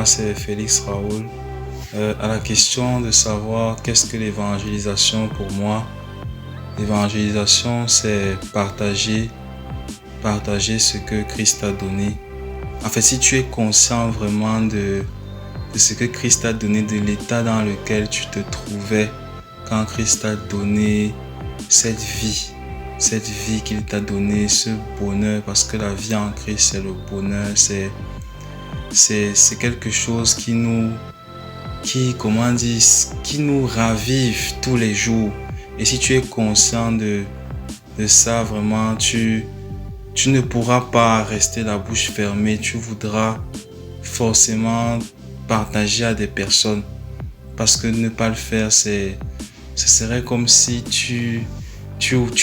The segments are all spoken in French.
c'est Félix Raoul. À la question de savoir qu'est-ce que l'évangélisation pour moi, l'évangélisation c'est partager ce que Christ a donné. En fait, si tu es conscient vraiment de ce que Christ a donné, de l'état dans lequel tu te trouvais quand Christ t'a donné cette vie qu'il t'a donnée, ce bonheur, parce que la vie en Christ c'est le bonheur, c'est quelque chose qui nous ravive tous les jours. Et si tu es conscient de ça, vraiment, tu ne pourras pas rester la bouche fermée. Tu voudras forcément partager à des personnes. Parce que ne pas le faire, ce serait comme si tu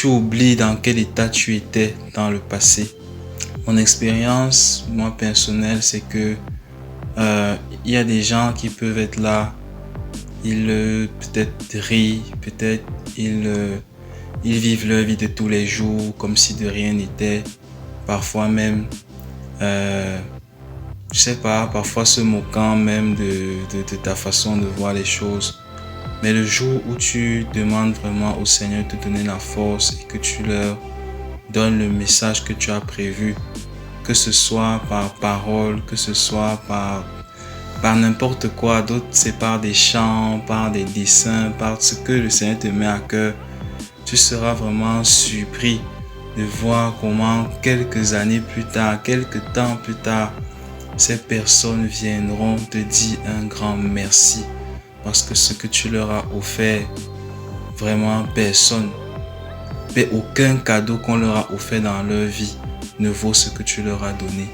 oublies dans quel état tu étais dans le passé. Mon expérience, moi personnelle, c'est que il y a des gens qui peuvent être là, ils peut-être rient, peut-être ils vivent leur vie de tous les jours comme si de rien n'était. Parfois même, je sais pas, parfois se moquant même de ta façon de voir les choses. Mais le jour où tu demandes vraiment au Seigneur de te donner la force et que tu leur donnes le message que tu as prévu, que ce soit par parole, que ce soit par n'importe quoi d'autre, c'est par des chants, par des dessins, par ce que le Seigneur te met à cœur, tu seras vraiment surpris de voir comment quelques années plus tard, quelques temps plus tard, ces personnes viendront te dire un grand merci parce que ce que tu leur as offert, vraiment personne, aucun cadeau qu'on leur a offert dans leur vie ne vaut ce que tu leur as donné.